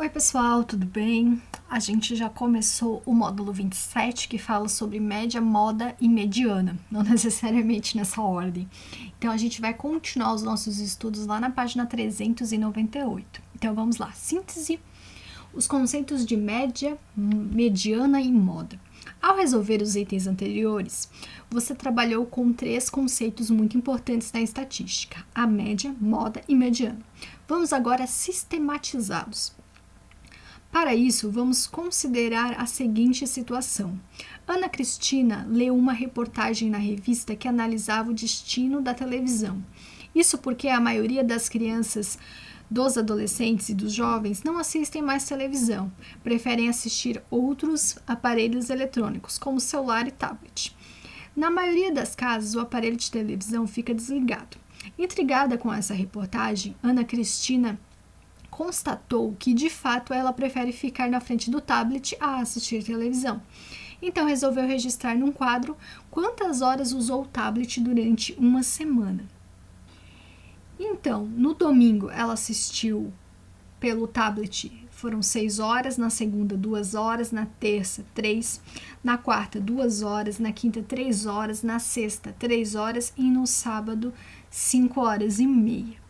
Oi pessoal, tudo bem? A gente já começou o módulo 27, que fala sobre média, moda e mediana, não necessariamente nessa ordem. Então a gente vai continuar os nossos estudos lá na página 398. Então vamos lá, síntese, os conceitos de média, mediana e moda. Ao resolver os itens anteriores, você trabalhou com 3 conceitos muito importantes na estatística: a média, moda e mediana. Vamos agora sistematizá-los. Para isso, vamos considerar a seguinte situação. Ana Cristina leu uma reportagem na revista que analisava o destino da televisão. Isso porque a maioria das crianças, dos adolescentes e dos jovens não assistem mais televisão, preferem assistir outros aparelhos eletrônicos, como celular e tablet. Na maioria das casas, o aparelho de televisão fica desligado. Intrigada com essa reportagem, Ana Cristina constatou que, de fato, ela prefere ficar na frente do tablet a assistir televisão. Então, resolveu registrar num quadro quantas horas usou o tablet durante uma semana. Então, no domingo, ela assistiu pelo tablet, foram 6 horas, na segunda 2 horas, na terça 3, na quarta 2 horas, na quinta 3 horas, na sexta 3 horas e no sábado 5 horas e meia.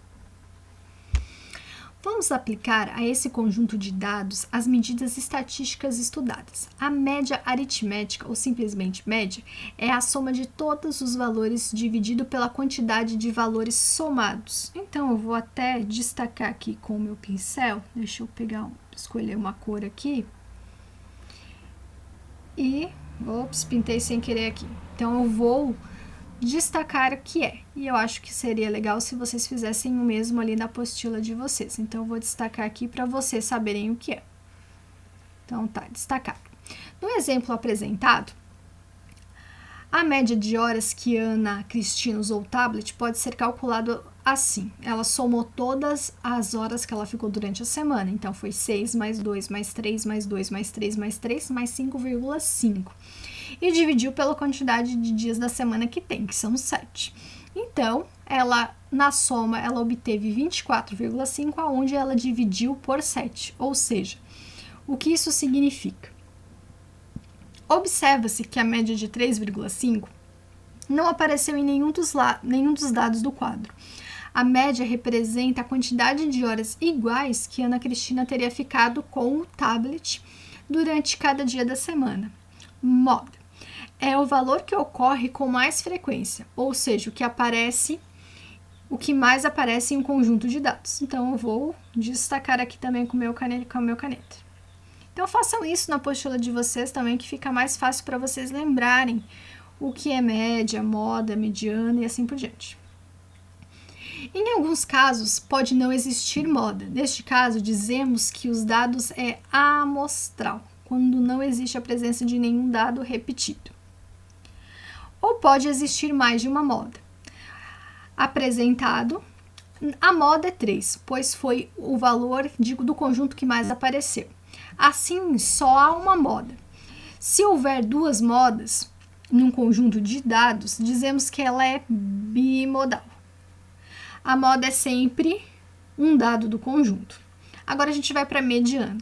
Vamos aplicar a esse conjunto de dados as medidas estatísticas estudadas. A média aritmética, ou simplesmente média, é a soma de todos os valores dividido pela quantidade de valores somados. Então, eu vou até destacar aqui com o meu pincel. Deixa eu escolher uma cor aqui. E, pintei sem querer aqui. Então, eu vou destacar o que é, e eu acho que seria legal se vocês fizessem o mesmo ali na apostila de vocês. Então, eu vou destacar aqui para vocês saberem o que é. Então, tá destacado. No exemplo apresentado, a média de horas que Ana Cristina usou o tablet pode ser calculada assim. Ela somou todas as horas que ela ficou durante a semana. Então, foi 6 mais 2 mais 3 mais 2 mais 3 mais 3 mais 5,5. E dividiu pela quantidade de dias da semana que tem, que são 7. Então, na soma, ela obteve 24,5, aonde ela dividiu por 7. Ou seja, o que isso significa? Observa-se que a média de 3,5 não apareceu em nenhum dos dados do quadro. A média representa a quantidade de horas iguais que Ana Cristina teria ficado com o tablet durante cada dia da semana. Moda é o valor que ocorre com mais frequência, ou seja, o que mais aparece em um conjunto de dados. Então, eu vou destacar aqui também com o meu caneta. Então, façam isso na apostila de vocês também, que fica mais fácil para vocês lembrarem o que é média, moda, mediana e assim por diante. Em alguns casos, pode não existir moda. Neste caso, dizemos que os dados é amostral, quando não existe a presença de nenhum dado repetido. Ou pode existir mais de uma moda. Apresentado, a moda é 3, pois foi o valor do conjunto que mais apareceu. Assim, só há uma moda. Se houver 2 modas num conjunto de dados, dizemos que ela é bimodal. A moda é sempre um dado do conjunto. Agora a gente vai para a mediana.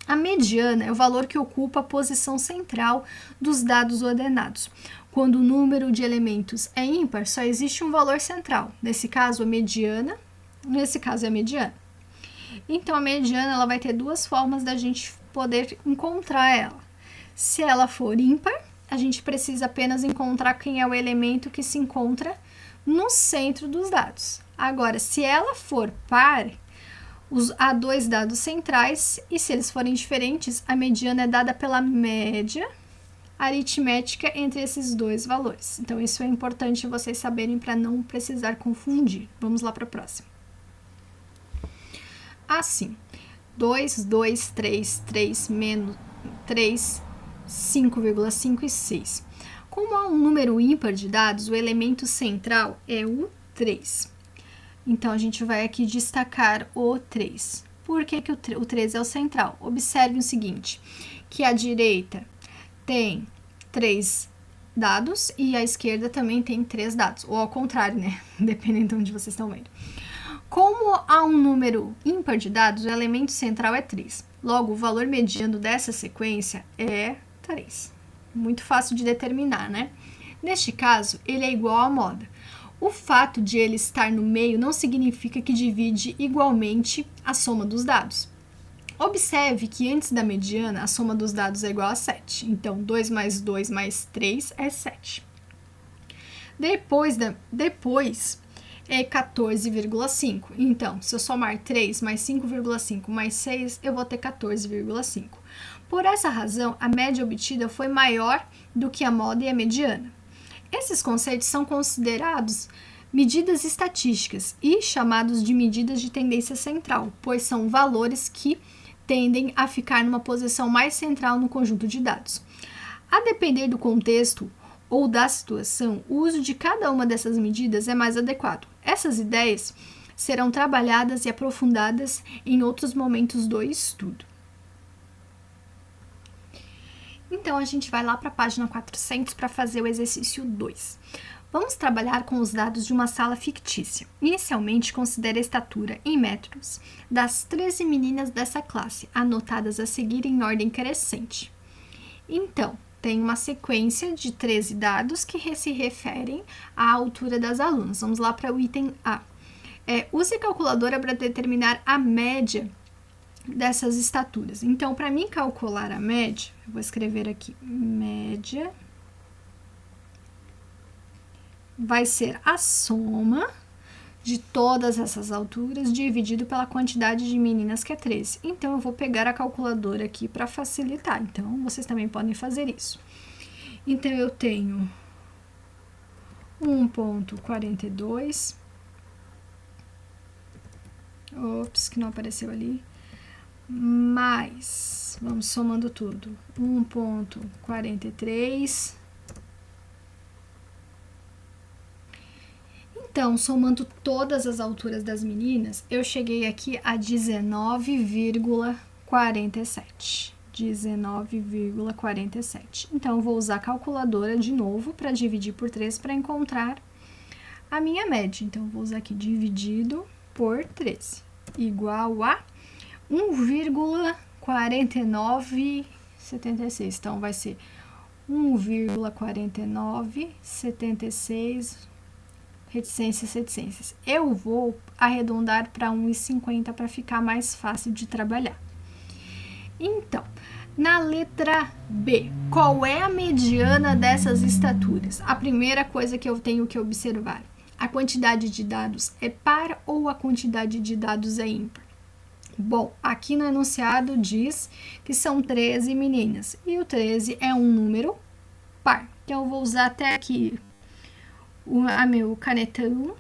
A mediana é o valor que ocupa a posição central dos dados ordenados. Quando o número de elementos é ímpar, só existe um valor central. Nesse caso, é a mediana. Então, a mediana ela vai ter 2 formas da gente poder encontrar ela. Se ela for ímpar, a gente precisa apenas encontrar quem é o elemento que se encontra no centro dos dados. Agora, se ela for par, há 2 dados centrais, e se eles forem diferentes, a mediana é dada pela média aritmética entre esses 2 valores. Então, isso é importante vocês saberem para não precisar confundir. Vamos lá para a próxima. Assim, 2, 2, 3, 3, menos 3, 5,5 e 6. Como há um número ímpar de dados, o elemento central é o 3. Então, a gente vai aqui destacar o 3. Por que o 3 é o central? Observe o seguinte, que a direita tem 3 dados e a esquerda também tem 3 dados. Ou ao contrário, né? Dependendo de onde vocês estão vendo. Como há um número ímpar de dados, o elemento central é 3. Logo, o valor mediano dessa sequência é 3. Muito fácil de determinar, né? Neste caso, ele é igual à moda. O fato de ele estar no meio não significa que divide igualmente a soma dos dados. Observe que antes da mediana, a soma dos dados é igual a 7. Então, 2 mais 2 mais 3 é 7. Depois é 14,5. Então, se eu somar 3 mais 5,5 mais 6, eu vou ter 14,5. Por essa razão, a média obtida foi maior do que a moda e a mediana. Esses conceitos são considerados medidas estatísticas e chamados de medidas de tendência central, pois são valores que tendem a ficar numa posição mais central no conjunto de dados. A depender do contexto ou da situação, o uso de cada uma dessas medidas é mais adequado. Essas ideias serão trabalhadas e aprofundadas em outros momentos do estudo. Então, a gente vai lá para a página 400 para fazer o exercício 2. Vamos trabalhar com os dados de uma sala fictícia. Inicialmente, considere a estatura em metros das 13 meninas dessa classe, anotadas a seguir em ordem crescente. Então, tem uma sequência de 13 dados que se referem à altura das alunas. Vamos lá para o item A. Use a calculadora para determinar a média dessas estaturas. Então, para mim calcular a média, eu vou escrever aqui, média vai ser a soma de todas essas alturas dividido pela quantidade de meninas, que é 13. Então, eu vou pegar a calculadora aqui para facilitar. Então, vocês também podem fazer isso. Então, eu tenho 1,42. Ops, que não apareceu ali. Mais, vamos somando tudo, 1,43. Então, somando todas as alturas das meninas, eu cheguei aqui a 19,47. 19,47. Então, eu vou usar a calculadora de novo para dividir por 3 para encontrar a minha média. Então, eu vou usar aqui dividido por 13, igual a 1,4976. Então, vai ser 1,4976, reticências, reticências. Eu vou arredondar para 1,50 para ficar mais fácil de trabalhar. Então, na letra B, qual é a mediana dessas estaturas? A primeira coisa que eu tenho que observar, a quantidade de dados é par ou a quantidade de dados é ímpar? Bom, aqui no enunciado diz que são 13 meninas e o 13 é um número par. Então, eu vou usar até aqui o meu canetão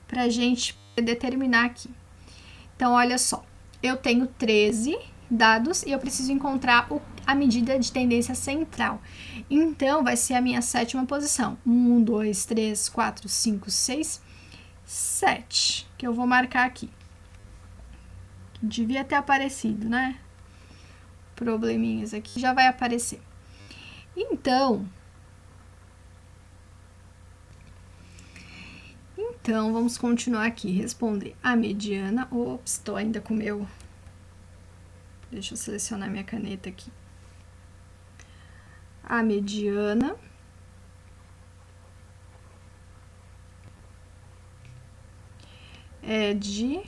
para a gente determinar aqui. Então, olha só, eu tenho 13 dados e eu preciso encontrar a medida de tendência central. Então, vai ser a minha sétima posição. 1, 2, 3, 4, 5, 6, 7, que eu vou marcar aqui. Devia ter aparecido, né? Probleminhas aqui, já vai aparecer. Então, vamos continuar aqui, responder a mediana. Ops, estou ainda com o meu... Deixa eu selecionar minha caneta aqui. A mediana é de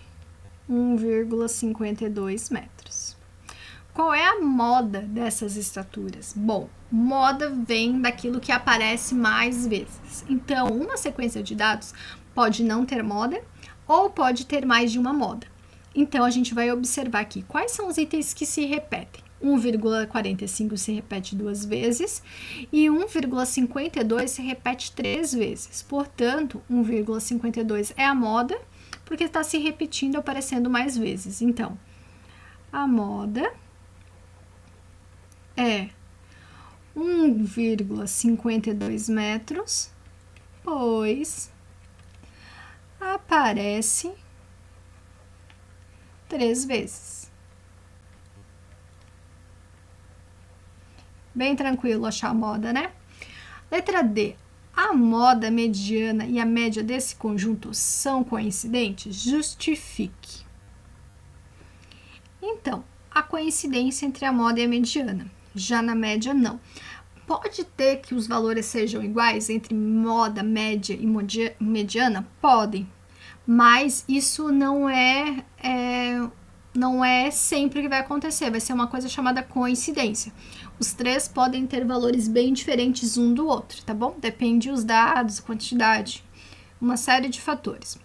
1,52 metros. Qual é a moda dessas estaturas? Bom, moda vem daquilo que aparece mais vezes. Então, uma sequência de dados pode não ter moda ou pode ter mais de uma moda. Então, a gente vai observar aqui quais são os itens que se repetem. 1,45 se repete 2 vezes e 1,52 se repete 3 vezes. Portanto, 1,52 é a moda, porque está se repetindo, aparecendo mais vezes. Então, a moda é 1,52 metros, pois aparece 3 vezes. Bem tranquilo achar a moda, né? Letra D. A moda mediana e a média desse conjunto são coincidentes? Justifique. Então, a coincidência entre a moda e a mediana. Já na média, não. Pode ter que os valores sejam iguais entre moda, média e mediana? Podem, mas isso não é sempre que vai acontecer, vai ser uma coisa chamada coincidência. Os três podem ter valores bem diferentes um do outro, tá bom? Depende dos dados, quantidade, uma série de fatores.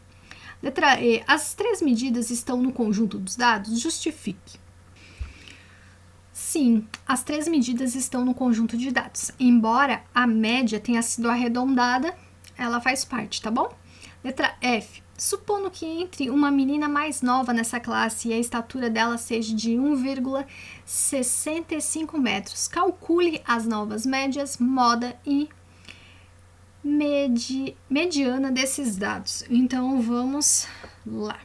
Letra E. As três medidas estão no conjunto dos dados? Justifique. Sim, as três medidas estão no conjunto de dados. Embora a média tenha sido arredondada, ela faz parte, tá bom? Letra F. Supondo que entre uma menina mais nova nessa classe e a estatura dela seja de 1,65 metros, calcule as novas médias, moda e mediana desses dados. Então, vamos lá.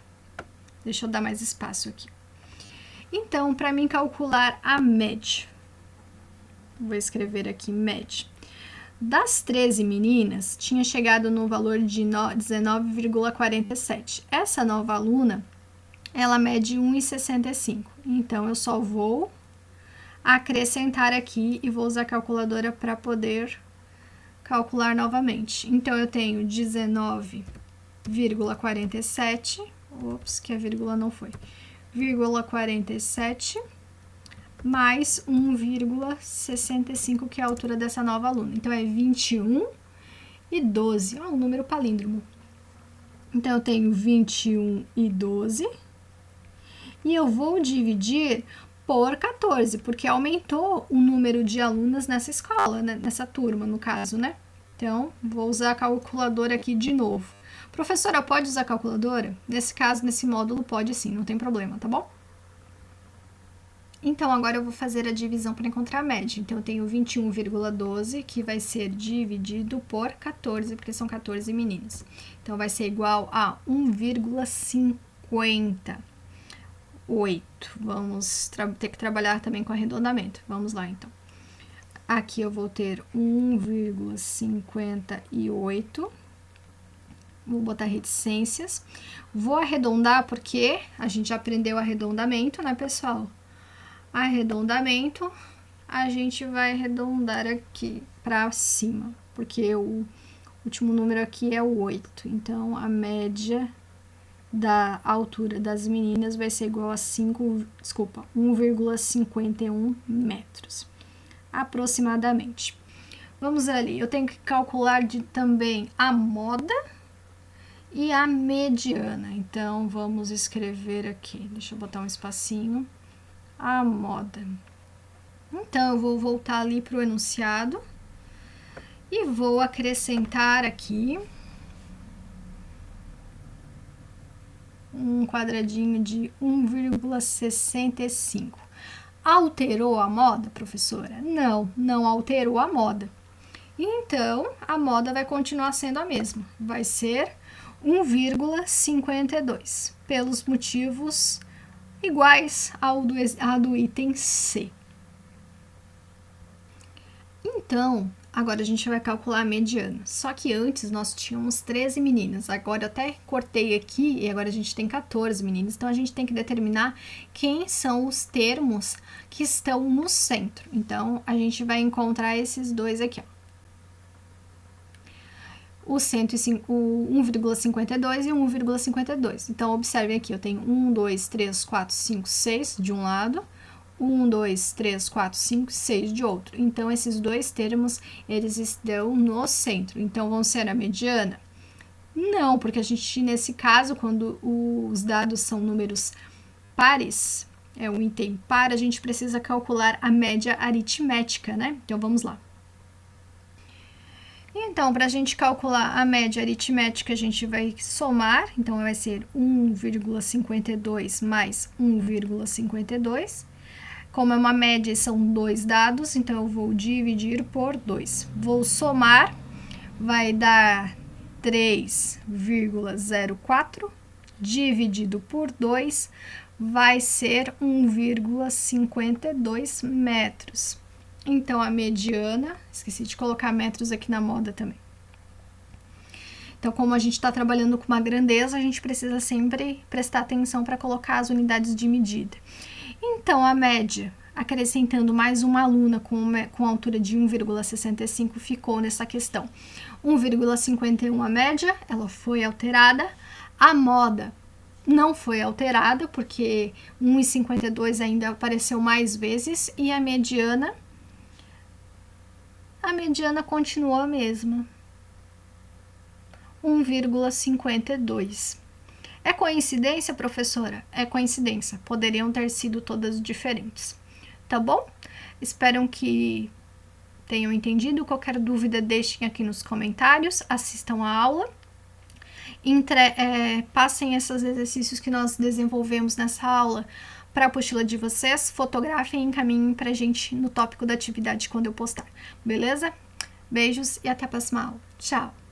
Deixa eu dar mais espaço aqui. Então, para mim calcular a média, vou escrever aqui média. Das 13 meninas, tinha chegado no valor de 19,47. Essa nova aluna, ela mede 1,65. Então, eu só vou acrescentar aqui e vou usar a calculadora para poder calcular novamente. Então, eu tenho 19,47. Ops, que a vírgula não foi. 0,47 mais 1,65, que é a altura dessa nova aluna. Então, é 21 e 12. Um número palíndromo. Então, eu tenho 21 e 12. E eu vou dividir por 14, porque aumentou o número de alunas nessa escola, né? Nessa turma, no caso, né? Então, vou usar a calculadora aqui de novo. Professora, pode usar a calculadora? Nesse caso, nesse módulo, pode sim, não tem problema, tá bom? Então, agora eu vou fazer a divisão para encontrar a média. Então, eu tenho 21,12, que vai ser dividido por 14, porque são 14 meninas. Então, vai ser igual a 1,58. Vamos ter que trabalhar também com arredondamento. Vamos lá, então. Aqui eu vou ter 1,58. Vou botar reticências. Vou arredondar porque a gente já aprendeu arredondamento, né, pessoal? Arredondamento, a gente vai arredondar aqui para cima, porque o último número aqui é o 8. Então, a média da altura das meninas vai ser igual a 1,51 metros, aproximadamente. Vamos ali, eu tenho que calcular também a moda e a mediana. Então, vamos escrever aqui, deixa eu botar um espacinho. A moda. Então, eu vou voltar ali para o enunciado e vou acrescentar aqui um quadradinho de 1,65. Alterou a moda, professora? Não, não alterou a moda. Então, a moda vai continuar sendo a mesma. Vai ser 1,52, pelos motivos iguais ao do item C. Então, agora a gente vai calcular a mediana. Só que antes nós tínhamos 13 meninas. Agora eu até cortei aqui e agora a gente tem 14 meninas. Então, a gente tem que determinar quem são os termos que estão no centro. Então, a gente vai encontrar esses dois aqui, ó. O 1,52 e o 1,52. Então, observem aqui, eu tenho 1, 2, 3, 4, 5, 6 de um lado, 1, 2, 3, 4, 5, 6 de outro. Então, esses dois termos, eles estão no centro. Então, vão ser a mediana? Não, porque a gente, nesse caso, quando os dados são números pares, é um item par, a gente precisa calcular a média aritmética, né? Então, vamos lá. Então, para a gente calcular a média aritmética, a gente vai somar. Então, vai ser 1,52 mais 1,52. Como é uma média e são dois dados, então eu vou dividir por 2. Vou somar, vai dar 3,04, dividido por 2, vai ser 1,52 metros. Então, a mediana, esqueci de colocar metros aqui na moda também. Então, como a gente está trabalhando com uma grandeza, a gente precisa sempre prestar atenção para colocar as unidades de medida. Então, a média, acrescentando mais uma aluna com altura de 1,65, ficou nessa questão. 1,51 a média, ela foi alterada. A moda não foi alterada, porque 1,52 ainda apareceu mais vezes. E a mediana continuou a mesma. 1,52. É coincidência, professora? É coincidência. Poderiam ter sido todas diferentes. Tá bom? Espero que tenham entendido. Qualquer dúvida, deixem aqui nos comentários. Assistam a aula. Passem esses exercícios que nós desenvolvemos nessa aula para a apostila de vocês. Fotografem e encaminhem para a gente no tópico da atividade quando eu postar. Beleza? Beijos e até a próxima aula. Tchau!